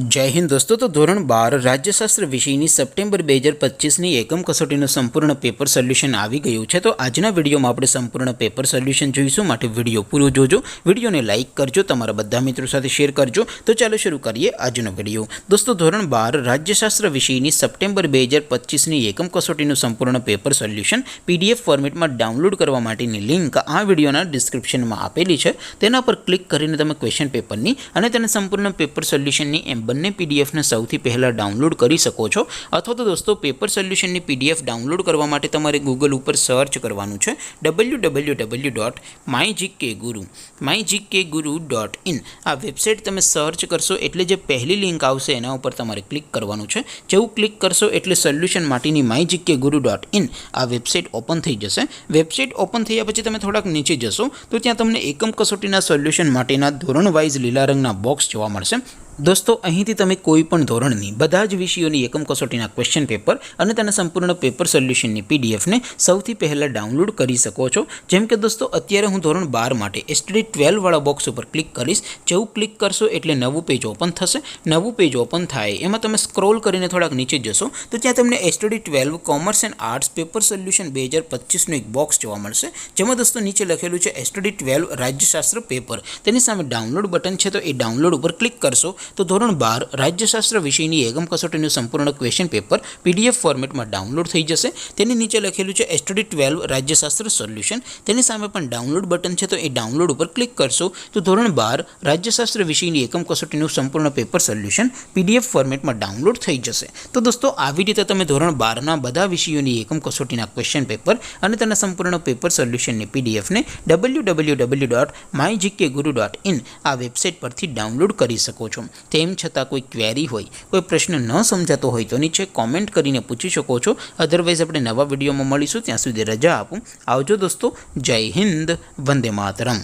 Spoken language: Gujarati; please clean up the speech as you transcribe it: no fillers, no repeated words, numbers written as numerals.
જય હિન્દ દોસ્તો। તો ધોરણ 12 રાજ્યશાસ્ત્ર વિષયની સપ્ટેમ્બર 2025ની એકમ કસોટીનું સંપૂર્ણ પેપર સોલ્યુશન આવી ગયું છે। તો આજના વિડીયોમાં આપણે સંપૂર્ણ પેપર સોલ્યુશન જોઈશું, માટે વિડીયો પૂરો જોજો, વિડીયોને લાઇક કરજો, તમારા બધા મિત્રો સાથે શેર કરજો। તો ચાલો શરૂ કરીએ આજનો વિડીયો। દોસ્તો ધોરણ 12 રાજ્યશાસ્ત્ર વિષયની સપ્ટેમ્બર 2025ની એકમ કસોટીનું સંપૂર્ણ પેપર સોલ્યુશન PDF ફોર્મેટમાં ડાઉનલોડ કરવા માટેની લિંક આ વિડીયોના ડિસ્ક્રિપ્શનમાં આપેલી છે। તેના પર ક્લિક કરીને તમે ક્વેશ્ચન પેપરની અને તેના સંપૂર્ણ પેપર સોલ્યુશનની બંને PDF ને સૌથી પહેલાં ડાઉનલોડ કરી શકો છો। અથવા તો દોસ્તો પેપર સોલ્યુશનની PDF ડાઉનલોડ કરવા માટે તમારે ગૂગલ ઉપર સર્ચ કરવાનું છે www.mygkguru.in। આ વેબસાઇટ તમે સર્ચ કરશો એટલે જે પહેલી લિંક આવશે એના ઉપર તમારે ક્લિક કરવાનું છે। જેવું ક્લિક કરશો એટલે સોલ્યુશન માટેની mygkguru.in આ વેબસાઇટ ઓપન થઈ જશે। વેબસાઇટ ઓપન થયા પછી તમે થોડાક નીચે જશો તો ત્યાં તમને એકમ કસોટીના સોલ્યુશન માટેના ધોરણ વાઇઝ લીલા રંગના બોક્સ જોવા મળશે। દોસ્તો અહીંથી તમે કોઈ પણ ધોરણની બધા જ વિષયોની એકમ કસોટીના ક્વેશ્ચન પેપર અને તેના સંપૂર્ણ પેપર સોલ્યુશનની PDF ને સૌથી પહેલાં ડાઉનલોડ કરી શકો છો। જેમ કે દોસ્તો અત્યારે હું ધોરણ 12 માટે STD 12 વાળા બોક્સ ઉપર ક્લિક કરીશ। જેવું ક્લિક કરશો એટલે નવું પેજ ઓપન થશે। નવું પેજ ઓપન થાય એમાં તમે સ્ક્રોલ કરીને થોડાક નીચે જશો તો ત્યાં તમને STD 12 commerce and arts paper solution 2025નું એક બોક્સ જોવા મળશે, જેમાં દોસ્તો નીચે લખેલું છે STD 12 રાજ્યશાસ્ત્ર પેપર। તેની સામે ડાઉનલોડ બટન છે, તો એ ડાઉનલોડ ઉપર ક્લિક કરશો તો ધોરણ 12 રાજ્યશાસ્ત્ર વિષયની એકમ કસોટીનું સંપૂર્ણ ક્વેશ્ચન પેપર PDF ફોર્મેટમાં ડાઉનલોડ થઈ જશે। તેની નીચે લખેલું છે STD 12 રાજ્યશાસ્ત્ર સોલ્યુશન, તેની સામે પણ ડાઉનલોડ બટન છે, તો એ ડાઉનલોડ ઉપર ક્લિક કરશો તો ધોરણ 12 રાજ્યશાસ્ત્ર વિષયની એકમ કસોટીનું સંપૂર્ણ પેપર સોલ્યુશન PDF ફોર્મેટમાં ડાઉનલોડ થઈ જશે। તો દોસ્તો આવી રીતે તમે ધોરણ 12ના બધા વિષયોની એકમ કસોટીના ક્વેશ્ચન પેપર અને તેના સંપૂર્ણ પેપર સોલ્યુશનની PDF ને www.mygkguru.in આ વેબસાઇટ પરથી ડાઉનલોડ કરી શકો છો। તેમ છતાં કોઈ ક્વેરી હોય, કોઈ પ્રશ્ન ન સમજાતો હોય તો નીચે કોમેન્ટ કરીને પૂછી શકો છો। અધરવાઇઝ આપણે નવા વિડીયોમાં મળીશું, ત્યાં સુધી રજા આપું। આવજો દોસ્તો, જય હિન્દ, વંદે માતરમ।